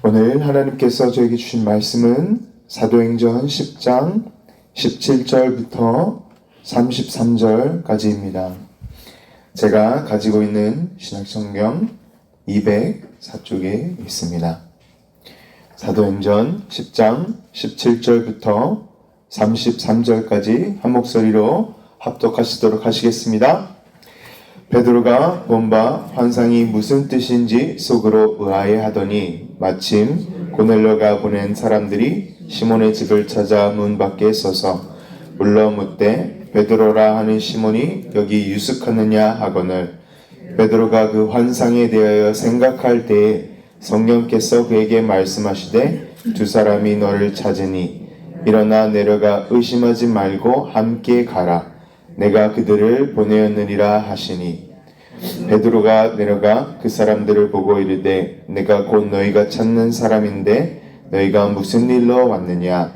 오늘 하나님께서 저에게 주신 말씀은 사도행전 10장 17절부터 33절까지입니다. 제가 가지고 있는 신약성경 204쪽에 있습니다. 사도행전 10장 17절부터 33절까지 한 목소리로 합독하시도록 하시겠습니다. 베드로가 본 바 환상이 무슨 뜻인지 속으로 의아해하더니 마침 고넬료가 보낸 사람들이 시몬의 집을 찾아 문 밖에 서서 불러 묻되 베드로라 하는 시몬이 여기 유숙하느냐 하거늘 베드로가 그 환상에 대하여 생각할 때에 성령께서 그에게 말씀하시되 두 사람이 너를 찾으니 일어나 내려가 의심하지 말고 함께 가라. 내가 그들을 보내었느니라 하시니 베드로가 내려가 그 사람들을 보고 이르되 내가 곧 너희가 찾는 사람인데 너희가 무슨 일로 왔느냐.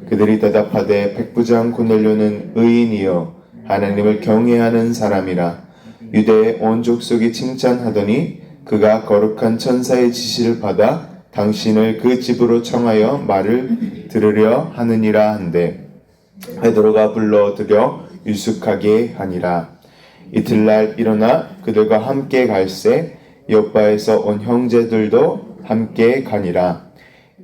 그들이 대답하되 백부장 고넬료는 의인이요 하나님을 경외하는 사람이라. 유대의 온 족속이 칭찬하더니 그가 거룩한 천사의 지시를 받아 당신을 그 집으로 청하여 말을 들으려 하느니라 한데 베드로가 불러들여 유숙하게 하니라. 이틀날 일어나 그들과 함께 갈새 요빠에서 온 형제들도 함께 가니라.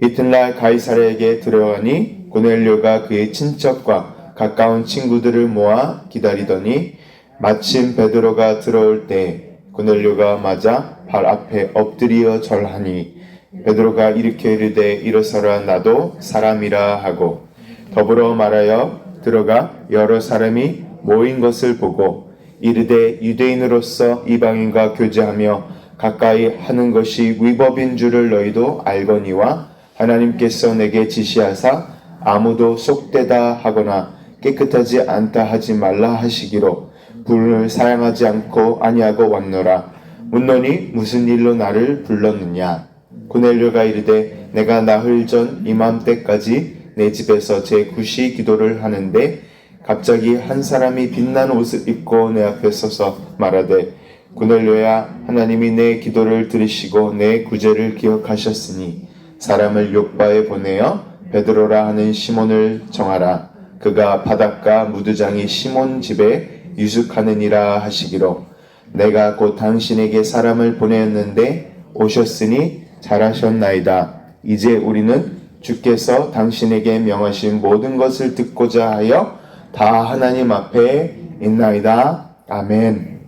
이틀날 가이사랴에게 들어가니 고넬료가 그의 친척과 가까운 친구들을 모아 기다리더니 마침 베드로가 들어올 때 고넬료가 맞아 발 앞에 엎드려 절하니 베드로가 일으켜 이르되 일어서라 나도 사람이라 하고 더불어 말하여 들어가 여러 사람이 모인 것을 보고 이르되 유대인으로서 이방인과 교제하며 가까이 하는 것이 위법인 줄을 너희도 알거니와 하나님께서 내게 지시하사 아무도 속되다 하거나 깨끗하지 않다 하지 말라 하시기로 불을 사양하지 않고 아니하고 왔노라. 묻노니 무슨 일로 나를 불렀느냐. 고넬료가 이르되 내가 나흘 전 이맘때까지 내 집에서 제9시 기도를 하는데 갑자기 한 사람이 빛난 옷을 입고 내 앞에 서서 말하되 고넬료야 하나님이 내 기도를 들으시고 내 구제를 기억하셨으니 사람을 욥바에 보내어 베드로라 하는 시몬을 정하라. 그가 바닷가 무두장이 시몬 집에 유숙하느니라 하시기로 내가 곧 당신에게 사람을 보내었는데 오셨으니 잘하셨나이다. 이제 우리는 주께서 당신에게 명하신 모든 것을 듣고자 하여 다 하나님 앞에 있나이다. 아멘.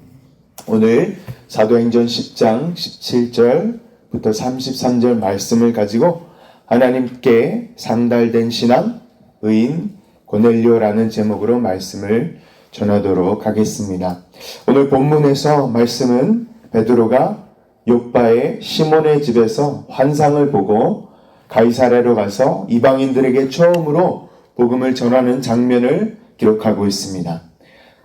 오늘 사도행전 10장 17절부터 33절 말씀을 가지고 하나님께 상달된 신앙, 의인, 고넬료라는 제목으로 말씀을 전하도록 하겠습니다. 오늘 본문에서 말씀은 베드로가 요빠의 시몬의 집에서 환상을 보고 가이사랴로 가서 이방인들에게 처음으로 복음을 전하는 장면을 기록하고 있습니다.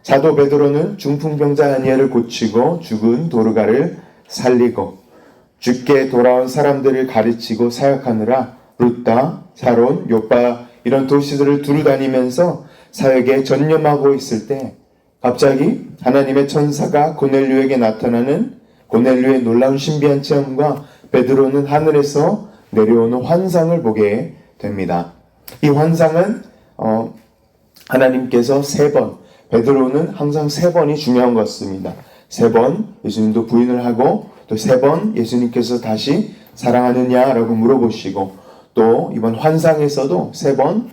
사도 베드로는 중풍병자 아니아를 고치고 죽은 도르가를 살리고 죽게 돌아온 사람들을 가르치고 사역하느라 루따, 사론, 요빠 이런 도시들을 두루 다니면서 사역에 전념하고 있을 때 갑자기 하나님의 천사가 고넬료에게 나타나는 고넬료의 놀라운 신비한 체험과 베드로는 하늘에서 내려오는 환상을 보게 됩니다. 이 환상은 하나님께서 3번, 베드로는 항상 3번이 중요한 것 같습니다. 3번 예수님도 부인을 하고 또 3번 예수님께서 다시 사랑하느냐라고 물어보시고 또 이번 환상에서도 3번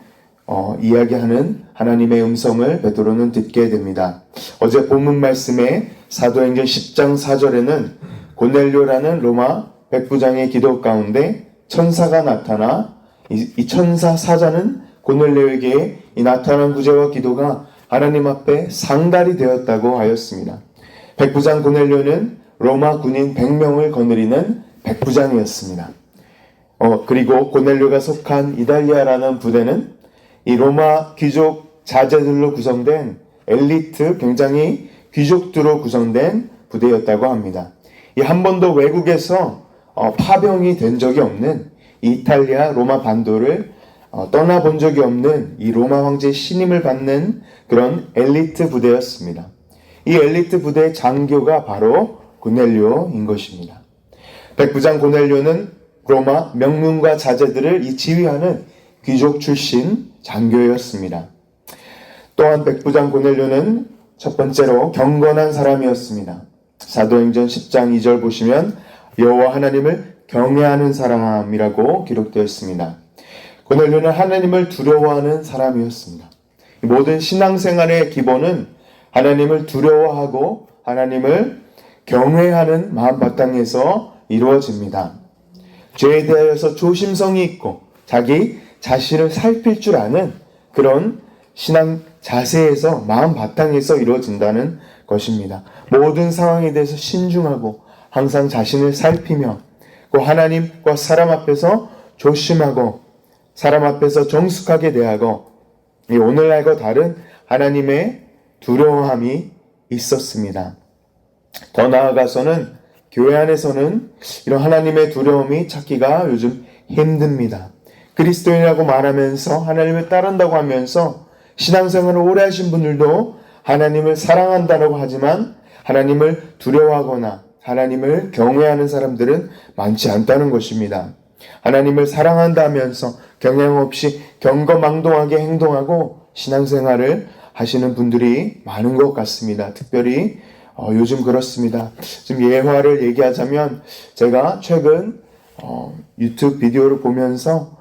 이야기하는 하나님의 음성을 베드로는 듣게 됩니다. 어제 본문 말씀에 사도행전 10장 4절에는 고넬료라는 로마 백부장의 기도 가운데 천사가 나타나 이 천사 사자는 고넬료에게 이 나타난 구제와 기도가 하나님 앞에 상달이 되었다고 하였습니다. 백부장 고넬료는 로마 군인 100명을 거느리는 백부장이었습니다. 그리고 고넬료가 속한 이달리아라는 부대는 이 로마 귀족 자제들로 구성된 엘리트 굉장히 귀족들로 구성된 부대였다고 합니다. 이 한 번도 외국에서 파병이 된 적이 없는 이탈리아 로마 반도를 떠나본 적이 없는 이 로마 황제의 신임을 받는 그런 엘리트 부대였습니다. 이 엘리트 부대의 장교가 바로 고넬료인 것입니다. 백부장 고넬료는 로마 명문과 자제들을 이 지휘하는 귀족 출신 장교였습니다. 또한 백부장 고넬료는 첫 번째로 경건한 사람이었습니다. 사도행전 10장 2절 보시면 여호와 하나님을 경외하는 사람이라고 기록되어 있습니다. 고넬료는 하나님을 두려워하는 사람이었습니다. 모든 신앙생활의 기본은 하나님을 두려워하고 하나님을 경외하는 마음 바탕에서 이루어집니다. 죄에 대하여서 조심성이 있고 자기 자신을 살필 줄 아는 그런 신앙 자세에서 마음 바탕에서 이루어진다는 것입니다. 모든 상황에 대해서 신중하고 항상 자신을 살피며 그 하나님과 사람 앞에서 조심하고 사람 앞에서 정숙하게 대하고 오늘날과 다른 하나님의 두려움이 있었습니다. 더 나아가서는 교회 안에서는 이런 하나님의 두려움이 찾기가 요즘 힘듭니다. 그리스도인이라고 말하면서 하나님을 따른다고 하면서 신앙생활을 오래 하신 분들도 하나님을 사랑한다고 하지만 하나님을 두려워하거나 하나님을 경외하는 사람들은 많지 않다는 것입니다. 하나님을 사랑한다면서 경향 없이 경거망동하게 행동하고 신앙생활을 하시는 분들이 많은 것 같습니다. 특별히 요즘 그렇습니다. 지금 예화를 얘기하자면 제가 최근 유튜브 비디오를 보면서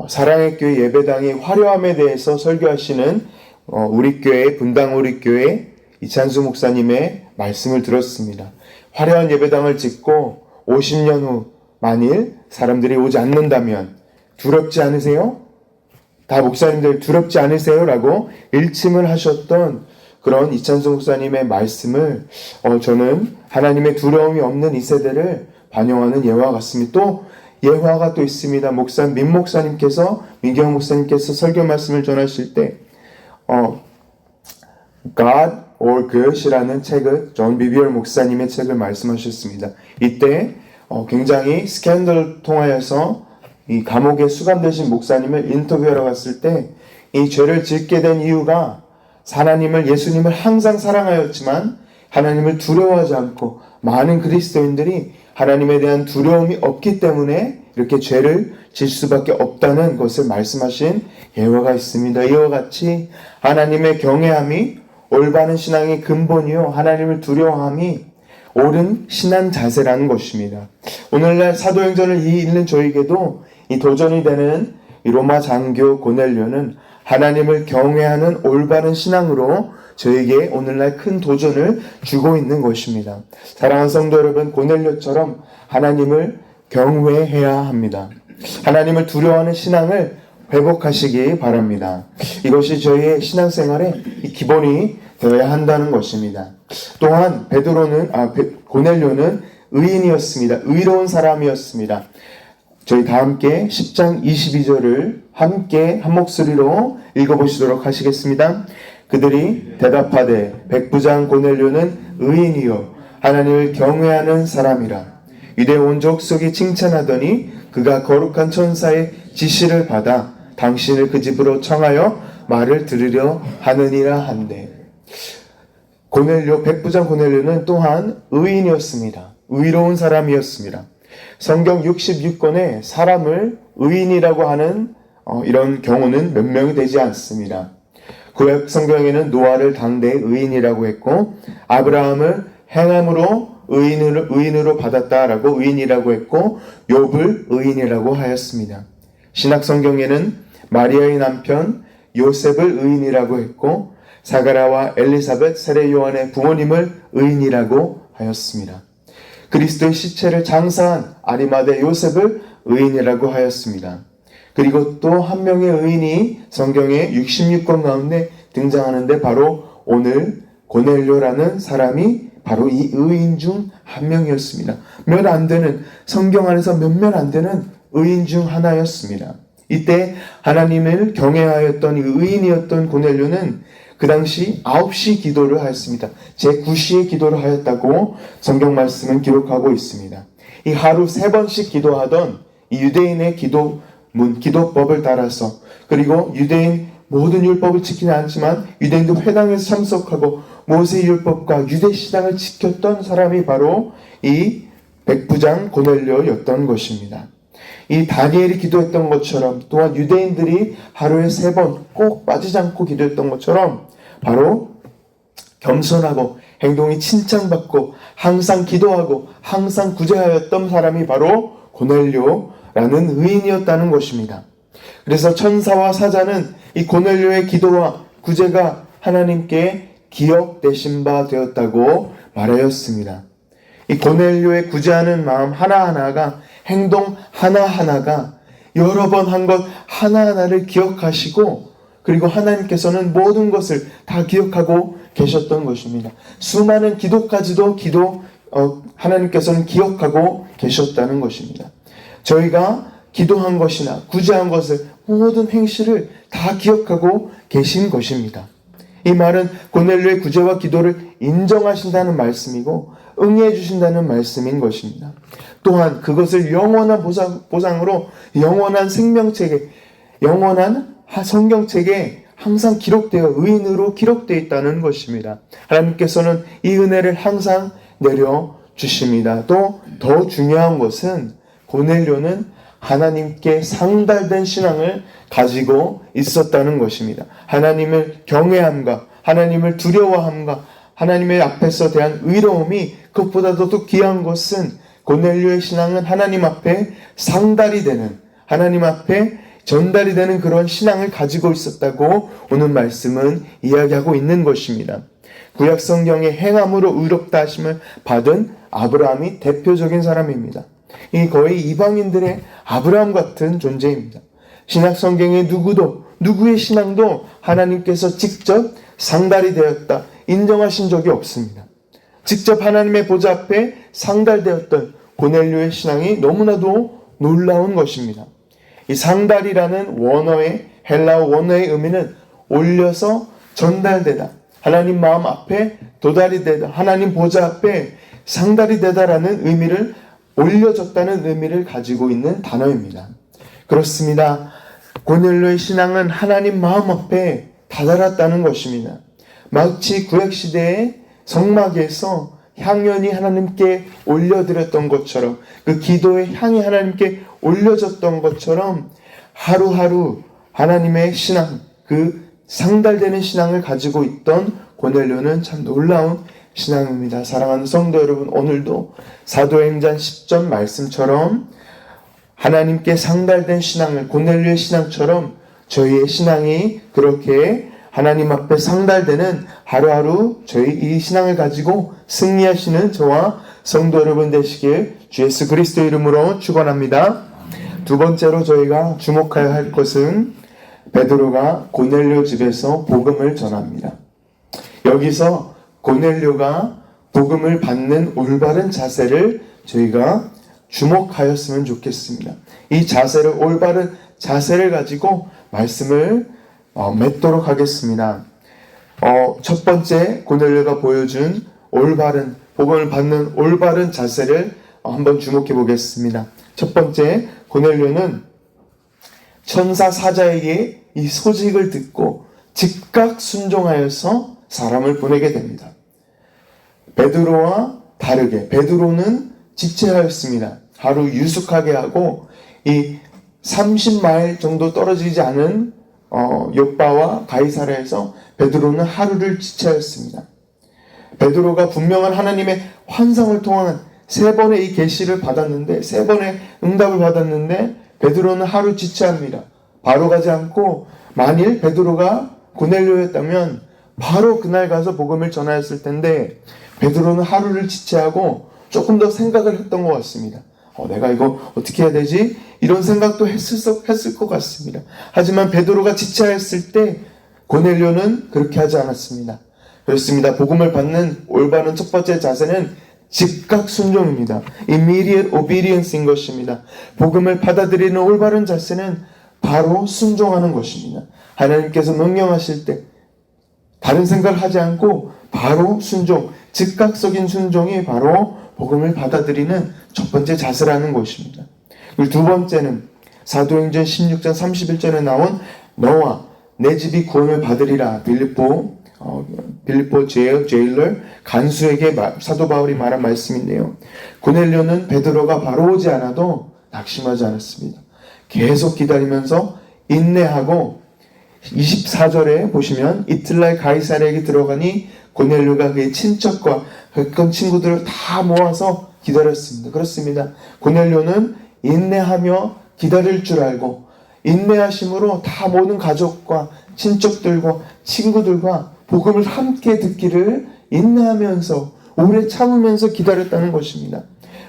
사랑의 교회 예배당의 화려함에 대해서 설교하시는 우리 교회 분당 우리 교회 이찬수 목사님의 말씀을 들었습니다. 화려한 예배당을 짓고 50년 후 만일 사람들이 오지 않는다면 두렵지 않으세요? 다 목사님들 두렵지 않으세요? 라고 일침을 하셨던 그런 이찬수 목사님의 말씀을 저는 하나님의 두려움이 없는 이 세대를 반영하는 예화 같습니다. 또 예화가 또 있습니다. 민경 목사님께서 설교 말씀을 전하실 때 God or God이라는 책을 존 비비얼 목사님의 책을 말씀하셨습니다. 이때 굉장히 스캔들을 통하여서 이 감옥에 수감되신 목사님을 인터뷰하러 갔을 때 이 죄를 짓게 된 이유가 하나님을 예수님을 항상 사랑하였지만 하나님을 두려워하지 않고 많은 그리스도인들이 하나님에 대한 두려움이 없기 때문에 이렇게 죄를 질 수밖에 없다는 것을 말씀하신 예화가 있습니다. 이와 같이 하나님의 경외함이 올바른 신앙의 근본이요 하나님을 두려워함이 옳은 신앙 자세라는 것입니다. 오늘날 사도행전을 읽는 저에게도 이 도전이 되는 이 로마 장교 고넬료는 하나님을 경외하는 올바른 신앙으로 저에게 오늘날 큰 도전을 주고 있는 것입니다. 사랑하는 성도 여러분, 고넬료처럼 하나님을 경외해야 합니다. 하나님을 두려워하는 신앙을 회복하시기 바랍니다. 이것이 저희의 신앙생활의 기본이 되어야 한다는 것입니다. 또한 고넬료는 의인이었습니다. 의로운 사람이었습니다. 저희 다 함께 10장 22절을 함께 한 목소리로 읽어보시도록 하시겠습니다. 그들이 대답하되 백부장 고넬료는 의인이요 하나님을 경외하는 사람이라. 유대 온 족속이 칭찬하더니 그가 거룩한 천사의 지시를 받아 당신을 그 집으로 청하여 말을 들으려 하느니라 한대. 백부장 고넬료는 또한 의인이었습니다. 의로운 사람이었습니다. 성경 66권에 사람을 의인이라고 하는 이런 경우는 몇 명이 되지 않습니다. 구약 성경에는 노아를 당대의 의인이라고 했고 아브라함을 행함으로 의인으로 받았다라고 의인이라고 했고 욥을 의인이라고 하였습니다. 신약 성경에는 마리아의 남편 요셉을 의인이라고 했고 사가랴와 엘리사벳 세례 요한의 부모님을 의인이라고 하였습니다. 그리스도의 시체를 장사한 아리마대 요셉을 의인이라고 하였습니다. 그리고 또 한 명의 의인이 성경의 66권 가운데 등장하는데 바로 오늘 고넬료라는 사람이 바로 이 의인 중 한 명이었습니다. 몇 안 되는 성경 안에서 몇몇 안 되는 의인 중 하나였습니다. 이때 하나님을 경외하였던 이 의인이었던 고넬료는 그 당시 9시 기도를 하였습니다. 제9시에 기도를 하였다고 성경 말씀은 기록하고 있습니다. 이 하루 3번씩 기도하던 이 유대인의 기도법을 따라서 그리고 유대인 모든 율법을 지키지 않지만 유대인도 회당에서 참석하고 모세 율법과 유대 신앙을 지켰던 사람이 바로 이 백부장 고넬료였던 것입니다. 이 다니엘이 기도했던 것처럼, 또한 유대인들이 하루에 3번 꼭 빠지지 않고 기도했던 것처럼 바로 겸손하고 행동이 칭찬받고 항상 기도하고 항상 구제하였던 사람이 바로 고넬료라는 의인이었다는 것입니다. 그래서 천사와 사자는 이 고넬료의 기도와 구제가 하나님께 기억되신 바 되었다고 말하였습니다. 이 고넬료의 구제하는 마음 하나하나가, 행동 하나하나가 여러 번 한 것 하나하나를 기억하시고, 그리고 하나님께서는 모든 것을 다 기억하고 계셨던 것입니다. 수많은 기도까지도 하나님께서는 기억하고 계셨다는 것입니다. 저희가 기도한 것이나 구제한 것을, 모든 행실을 다 기억하고 계신 것입니다. 이 말은 고넬료의 구제와 기도를 인정하신다는 말씀이고 응해 주신다는 말씀인 것입니다. 또한 그것을 영원한 보상으로 영원한 생명책에, 영원한 성경책에 항상 기록되어 의인으로 기록되어 있다는 것입니다. 하나님께서는 이 은혜를 항상 내려주십니다. 또 더 중요한 것은 고넬료는 하나님께 상달된 신앙을 가지고 있었다는 것입니다. 하나님을 경외함과 하나님을 두려워함과 하나님의 앞에서 대한 의로움이, 그것보다도 더 귀한 것은 고넬료의 신앙은 하나님 앞에 상달이 되는, 하나님 앞에 전달이 되는 그런 신앙을 가지고 있었다고 오늘 말씀은 이야기하고 있는 것입니다. 구약 성경의 행함으로 의롭다 하심을 받은 아브라함이 대표적인 사람입니다. 이 거의 이방인들의 아브라함 같은 존재입니다. 신약 성경의 누구의 신앙도 하나님께서 직접 상달이 되었다 인정하신 적이 없습니다. 직접 하나님의 보좌 앞에 상달되었던 고넬료의 신앙이 너무나도 놀라운 것입니다. 이 상달이라는 헬라어 원어의 의미는 올려서 전달되다, 하나님 마음 앞에 도달이 되다, 하나님 보좌 앞에 상달이 되다라는 의미를, 올려졌다는 의미를 가지고 있는 단어입니다. 그렇습니다. 고넬료의 신앙은 하나님 마음 앞에 다다랐다는 것입니다. 마치 구약시대의 성막에서 향연이 하나님께 올려드렸던 것처럼, 그 기도의 향이 하나님께 올려졌던 것처럼 하루하루 하나님의 신앙, 그 상달되는 신앙을 가지고 있던 고넬료는 참 놀라운 신앙입니다. 사랑하는 성도 여러분, 오늘도 사도행전 10전 말씀처럼 하나님께 상달된 신앙을, 고넬료의 신앙처럼 저희의 신앙이 그렇게 하나님 앞에 상달되는 하루하루 저희 이 신앙을 가지고 승리하시는 저와 성도 여러분 되시길 주 예수 그리스도 이름으로 축원합니다. 두 번째로 저희가 주목해야 할 것은 베드로가 고넬료 집에서 복음을 전합니다. 여기서 고넬료가 복음을 받는 올바른 자세를 저희가 주목하였으면 좋겠습니다. 이 자세를, 올바른 자세를 가지고 말씀을 맺도록 하겠습니다. 첫 번째 고넬료가 보여준 올바른, 복음을 받는 올바른 자세를 한번 주목해 보겠습니다. 첫 번째, 고넬료는 천사 사자에게 이 소식을 듣고 즉각 순종하여서 사람을 보내게 됩니다. 베드로와 다르게 베드로는 지체하였습니다. 하루 유숙하게 하고 이 30마일 정도 떨어지지 않은 욥바와 가이사랴에서 베드로는 하루를 지체하였습니다. 베드로가 분명한 하나님의 환상을 통한 3번의 이 계시를 받았는데, 3번의 응답을 받았는데 베드로는 하루 지체합니다. 바로 가지 않고, 만일 베드로가 고넬료였다면 바로 그날 가서 복음을 전하였을 텐데 베드로는 하루를 지체하고 조금 더 생각을 했던 것 같습니다. 내가 이거 어떻게 해야 되지? 이런 생각도 했을 것 같습니다. 하지만 베드로가 지체했을 때 고넬료는 그렇게 하지 않았습니다. 그렇습니다. 복음을 받는 올바른 첫 번째 자세는 즉각 순종입니다. Immediate obedience인 것입니다. 복음을 받아들이는 올바른 자세는 바로 순종하는 것입니다. 하나님께서 명령하실 때 다른 생각을 하지 않고 바로 순종, 즉각적인 순종이 바로 복음을 받아들이는 첫 번째 자세라는 것입니다. 그리고 두 번째는 사도행전 16장 31절에 나온 너와 내 집이 구원을 받으리라. 빌립보 제일러 간수에게 사도 바울이 말한 말씀인데요. 고넬료는 베드로가 바로 오지 않아도 낙심하지 않았습니다. 계속 기다리면서 인내하고 24절에 보시면 이틀날 가이사랴에게 들어가니 고넬료가 그의 친척과 가까운 친구들을 다 모아서 기다렸습니다. 그렇습니다. 고넬료는 인내하며 기다릴 줄 알고 인내하심으로 다 모든 가족과 친척들과 친구들과 복음을 함께 듣기를 인내하면서 오래 참으면서 기다렸다는 것입니다.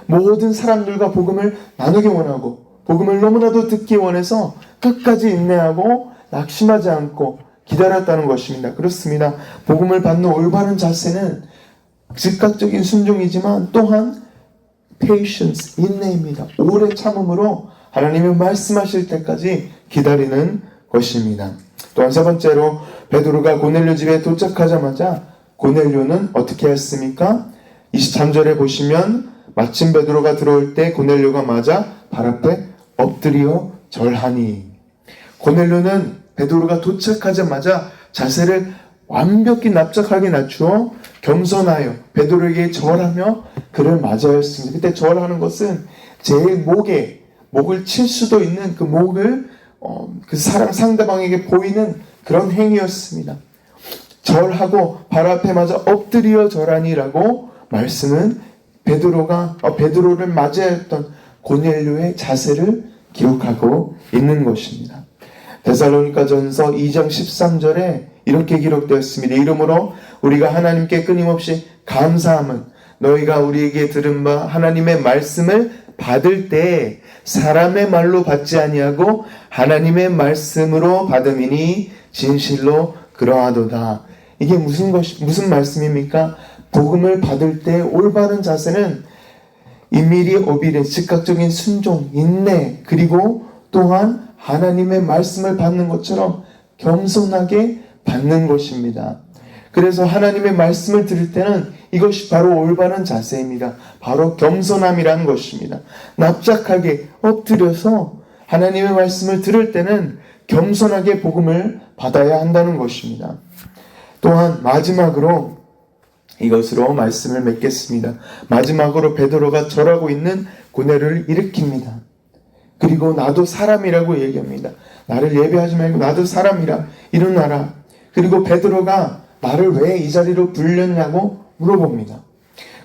모든 사람들과 복음을 나누기 원하고 복음을 너무나도 듣기 원해서 끝까지 인내하고 낙심하지 않고 기다렸다는 것입니다. 그렇습니다. 복음을 받는 올바른 자세는 즉각적인 순종이지만 또한 patience, 인내입니다. 오래 참음으로 하나님이 말씀하실 때까지 기다리는 것입니다. 또한 세 번째로 베드로가 고넬료 집에 도착하자마자 고넬료는 어떻게 했습니까? 23절에 보시면 마침 베드로가 들어올 때 고넬료가 맞아 발 앞에 엎드려 절하니. 고넬료는 베드로가 도착하자마자 자세를 완벽히 납작하게 낮추어 겸손하여 베드로에게 절하며 그를 맞이하였습니다. 그때 절하는 것은 제일 목을 칠 수도 있는 그 목을 그 사람 상대방에게 보이는 그런 행위였습니다. 절하고 발 앞에 맞아 엎드려 절하니라고 말씀은 베드로를 맞이했던 고넬료의 자세를 기록하고 있는 것입니다. 데살로니가전서 2장 13절에 이렇게 기록되었습니다. 이러므로 우리가 하나님께 끊임없이 감사함은 너희가 우리에게 들은 바 하나님의 말씀을 받을 때 사람의 말로 받지 아니하고 하나님의 말씀으로 받음이니 진실로 그러하도다. 이게 무슨 말씀입니까? 복음을 받을 때 올바른 자세는 immediate obedience, 즉각적인 순종, 인내, 그리고 또한 하나님의 말씀을 받는 것처럼 겸손하게 받는 것입니다. 그래서 하나님의 말씀을 들을 때는 이것이 바로 올바른 자세입니다. 바로 겸손함이라는 것입니다. 납작하게 엎드려서 하나님의 말씀을 들을 때는 겸손하게 복음을 받아야 한다는 것입니다. 또한 마지막으로 이것으로 말씀을 맺겠습니다. 마지막으로 베드로가 절하고 있는 고넬료를 일으킵니다. 그리고 나도 사람이라고 얘기합니다. 나를 예배하지 말고 나도 사람이라 일어나라. 그리고 베드로가 나를 왜 이 자리로 불렸냐고 물어봅니다.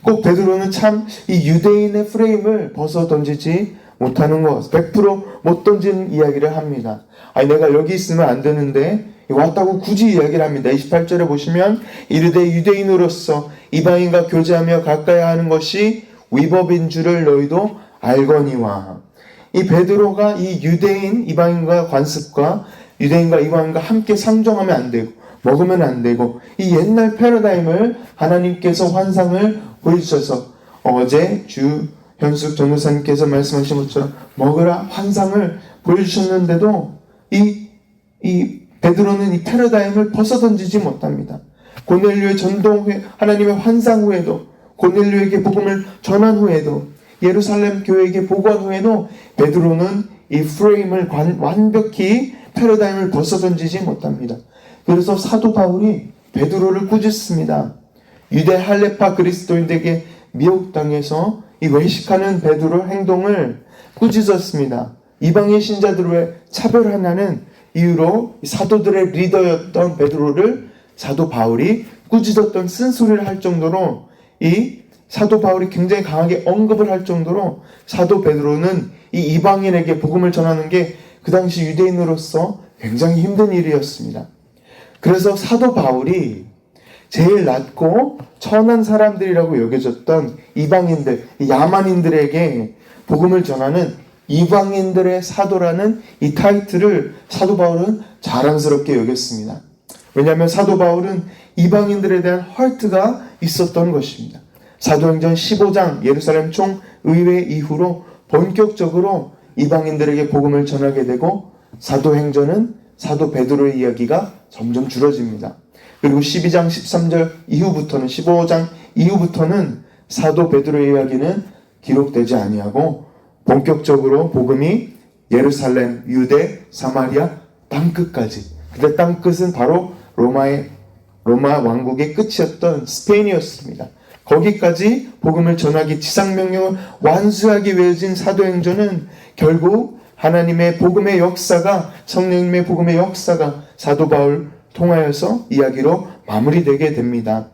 꼭 베드로는 참 이 유대인의 프레임을 벗어 던지지 못하는 것, 100%못 던지는 이야기를 합니다. 아니 내가 여기 있으면 안 되는데 왔다고 굳이 이야기를 합니다. 28절에 보시면 이르되 유대인으로서 이방인과 교제하며 가까이 하는 것이 위법인 줄을 너희도 알거니와. 이 베드로가 이 유대인 이방인과 관습과 유대인과 이방인과 함께 상종하면 안 되고 먹으면 안 되고 이 옛날 패러다임을 하나님께서 환상을 보여주셔서 어제 주현숙 전도사님께서 말씀하신 것처럼 먹으라 환상을 보여주셨는데도 이 베드로는 이 패러다임을 벗어던지지 못합니다. 고넬료의 전동 후에 하나님의 환상 후에도 고넬료에게 복음을 전한 후에도 예루살렘 교회에게 보고한 후에도 베드로는 이 프레임을 완벽히 패러다임을 벗어던지지 못합니다. 그래서 사도 바울이 베드로를 꾸짖습니다. 유대 할레파 그리스도인들에게 미혹당해서 이 외식하는 베드로 행동을 꾸짖었습니다. 이방인 신자들을 차별하는 이유로 사도들의 리더였던 베드로를 사도 바울이 꾸짖었던 쓴소리를 할 정도로 이 사도 바울이 굉장히 강하게 언급을 할 정도로 사도 베드로는 이 이방인에게 복음을 전하는 게 그 당시 유대인으로서 굉장히 힘든 일이었습니다. 그래서 사도 바울이 제일 낮고 천한 사람들이라고 여겨졌던 이방인들, 야만인들에게 복음을 전하는 이방인들의 사도라는 이 타이틀을 사도 바울은 자랑스럽게 여겼습니다. 왜냐하면 사도 바울은 이방인들에 대한 헐트가 있었던 것입니다. 사도행전 15장 예루살렘 총의회 이후로 본격적으로 이방인들에게 복음을 전하게 되고 사도행전은 사도 베드로의 이야기가 점점 줄어집니다. 그리고 12장 13절 이후부터는 15장 이후부터는 사도 베드로의 이야기는 기록되지 아니하고 본격적으로 복음이 예루살렘, 유대, 사마리아 땅끝까지. 근데 땅끝은 바로 로마 왕국의 끝이었던 스페인이었습니다. 거기까지 복음을 전하기 지상명령을 완수하기 위해 진 사도행전은 결국 하나님의 복음의 역사가, 성령님의 복음의 역사가 사도 바울 통하여서 이야기로 마무리되게 됩니다.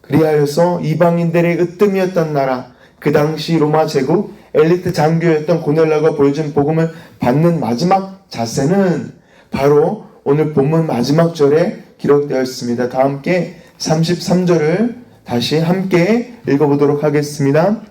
그리하여서 이방인들의 으뜸이었던 나라, 그 당시 로마 제국 엘리트 장교였던 고넬료가 보여준 복음을 받는 마지막 자세는 바로 오늘 본문 마지막 절에 기록되어 있습니다. 다 함께 33절을 다시 함께 읽어보도록 하겠습니다.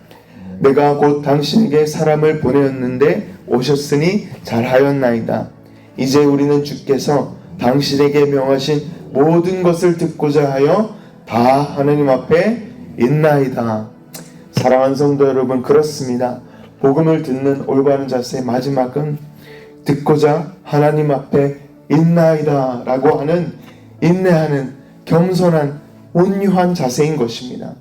내가 곧 당신에게 사람을 보내었는데 오셨으니 잘하였나이다. 이제 우리는 주께서 당신에게 명하신 모든 것을 듣고자 하여 다 하나님 앞에 있나이다. 사랑하는 성도 여러분, 그렇습니다. 복음을 듣는 올바른 자세의 마지막은 듣고자 하나님 앞에 있나이다 라고 하는 인내하는 겸손한 온유한 자세인 것입니다.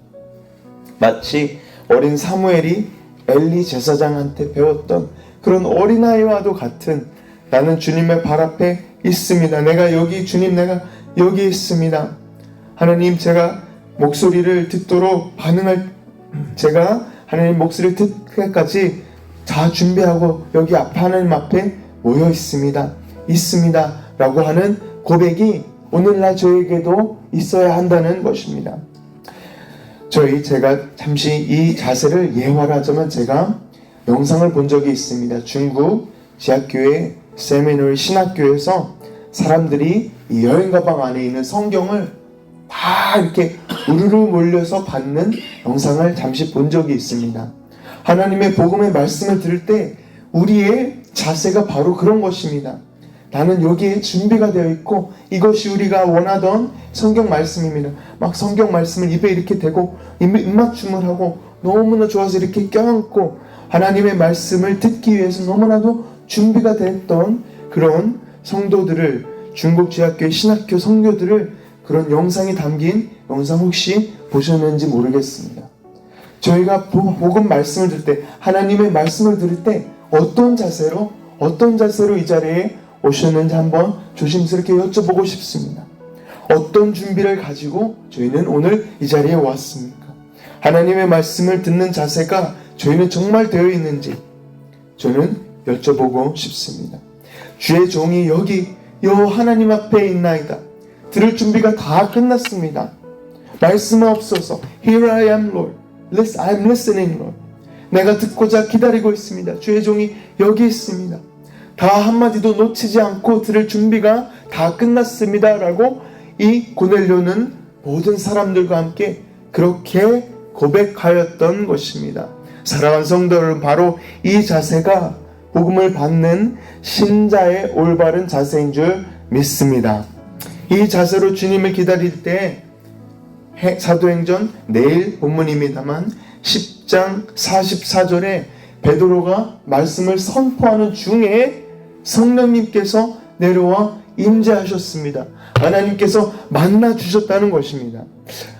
마치 어린 사무엘이 엘리 제사장한테 배웠던 그런 어린아이와도 같은, 나는 주님의 발 앞에 있습니다. 내가 여기, 주님 내가 여기 있습니다. 하나님, 제가 목소리를 듣도록 제가 하나님 목소리를 듣기까지 다 준비하고 여기 하나님 앞에 모여 있습니다 라고 하는 고백이 오늘날 저에게도 있어야 한다는 것입니다. 제가 잠시 이 자세를 예화하자면, 제가 영상을 본 적이 있습니다. 중국 지하교회 세미너리 신학교에서 사람들이 이 여행 가방 안에 있는 성경을 다 이렇게 우르르 몰려서 받는 영상을 잠시 본 적이 있습니다. 하나님의 복음의 말씀을 들을 때 우리의 자세가 바로 그런 것입니다. 나는 여기에 준비가 되어 있고 이것이 우리가 원하던 성경 말씀입니다. 막 성경 말씀을 입에 이렇게 대고 입맞춤을 하고 너무나 좋아서 이렇게 껴안고 하나님의 말씀을 듣기 위해서 너무나도 준비가 됐던 그런 성도들을, 중국 지하교회 신학교 성교들을 그런 영상이 담긴 영상 혹시 보셨는지 모르겠습니다. 저희가 복음 말씀을 들을 때, 하나님의 말씀을 들을 때 어떤 자세로 이 자리에 오셨는지 한번 조심스럽게 여쭤보고 싶습니다. 어떤 준비를 가지고 저희는 오늘 이 자리에 왔습니까? 하나님의 말씀을 듣는 자세가 저희는 정말 되어 있는지 저는 여쭤보고 싶습니다. 주의 종이 여기 하나님 앞에 있나이다. 들을 준비가 다 끝났습니다. 말씀 없어서 Here I am, Lord. I'm listening, Lord. 내가 듣고자 기다리고 있습니다. 주의 종이 여기 있습니다. 다 한마디도 놓치지 않고 들을 준비가 다 끝났습니다 라고 이 고넬료는 모든 사람들과 함께 그렇게 고백하였던 것입니다. 사랑하는 성도 여러분, 바로 이 자세가 복음을 받는 신자의 올바른 자세인 줄 믿습니다. 이 자세로 주님을 기다릴 때 사도행전 내일 본문입니다만 10장 44절에 베드로가 말씀을 선포하는 중에 성령님께서 내려와 임재하셨습니다. 하나님께서 만나 주셨다는 것입니다.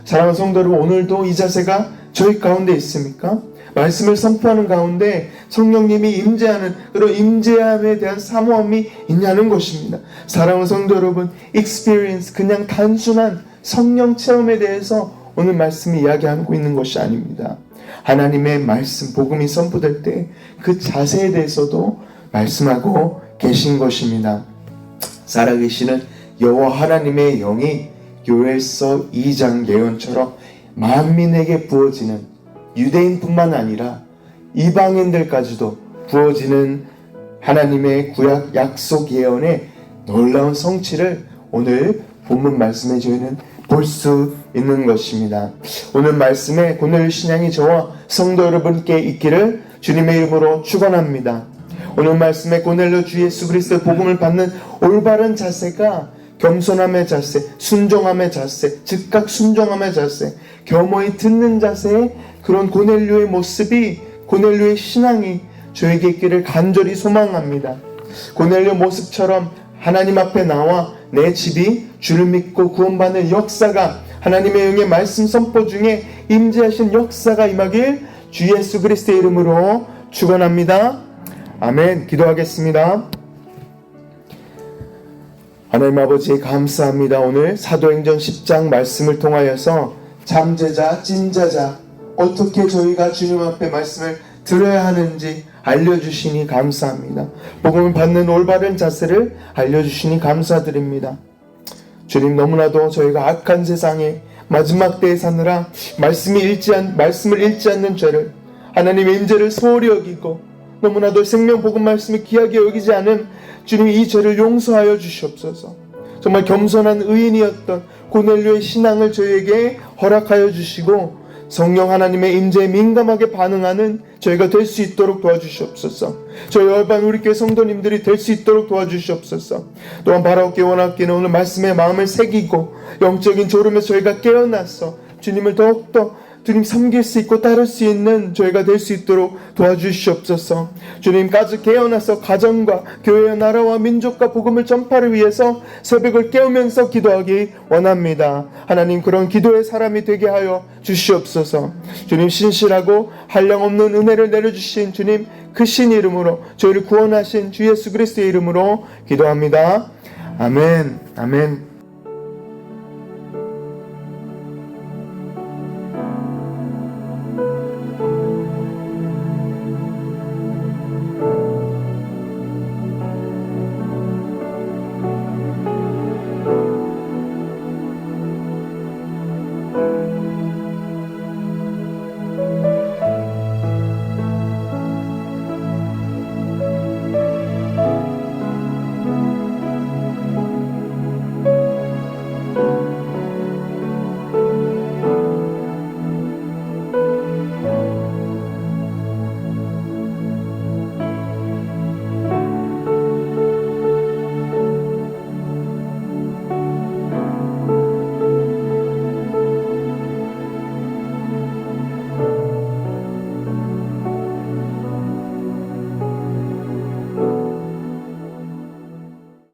사랑하는 성도 여러분, 오늘도 이 자세가 저희 가운데 있습니까? 말씀을 선포하는 가운데 성령님이 임재하는 그런 임재함에 대한 사모함이 있냐는 것입니다. 사랑하는 성도 여러분, experience, 그냥 단순한 성령 체험에 대해서 오늘 말씀이 이야기하고 있는 것이 아닙니다. 하나님의 말씀, 복음이 선포될 때 그 자세에 대해서도 말씀하고 계신 것입니다. 살아계시는 여호와 하나님의 영이 요엘서 2장 예언처럼 만민에게 부어지는, 유대인뿐만 아니라 이방인들까지도 부어지는 하나님의 구약 약속 예언의 놀라운 성취를 오늘 본문 말씀에 저희는 볼 수 있는 것입니다. 오늘 말씀에 고넬료 신앙이 저와 성도 여러분께 있기를 주님의 이름으로 축원합니다. 오늘 말씀에 고넬료 주 예수 그리스도의 복음을 받는 올바른 자세가 겸손함의 자세, 순종함의 자세, 즉각 순종함의 자세, 겸허히 듣는 자세의 그런 고넬료의 모습이, 고넬료의 신앙이 저에게 있기를 간절히 소망합니다. 고넬료 모습처럼 하나님 앞에 나와 내 집이 주를 믿고 구원받는 역사가, 하나님의 영의 말씀 선포 중에 임재하신 역사가 임하길 주 예수 그리스도의 이름으로 축원합니다. 아멘. 기도하겠습니다. 하나님 아버지 감사합니다. 오늘 사도행전 10장 말씀을 통하여서 잠재자, 찐자자, 어떻게 저희가 주님 앞에 말씀을 들어야 하는지 알려주시니 감사합니다. 복음을 받는 올바른 자세를 알려주시니 감사드립니다. 주님, 너무나도 저희가 악한 세상에 마지막 때에 사느라 말씀을 읽지 않는 죄를, 하나님의 임재를 소홀히 여기고 너무나도 생명 복음 말씀을 귀하게 여기지 않은 주님, 이 죄를 용서하여 주시옵소서. 정말 겸손한 의인이었던 고넬료의 신앙을 저희에게 허락하여 주시고 성령 하나님의 임재에 민감하게 반응하는 저희가 될 수 있도록 도와주시옵소서. 저희 열반 우리 교회 성도님들이 될 수 있도록 도와주시옵소서. 또한 바라옵기 원하옵기는 오늘 말씀에 마음을 새기고 영적인 졸음에 저희가 깨어나서 주님을 더욱더 주님 섬길 수 있고 따를 수 있는 저희가 될 수 있도록 도와주시옵소서. 주님까지 깨어나서 가정과 교회와 나라와 민족과 복음을 전파를 위해서 새벽을 깨우면서 기도하기 원합니다. 하나님, 그런 기도의 사람이 되게 하여 주시옵소서. 주님, 신실하고 한량없는 은혜를 내려주신 주님 그 신 이름으로 저희를 구원하신 주 예수 그리스도의 이름으로 기도합니다. 아멘. 아멘.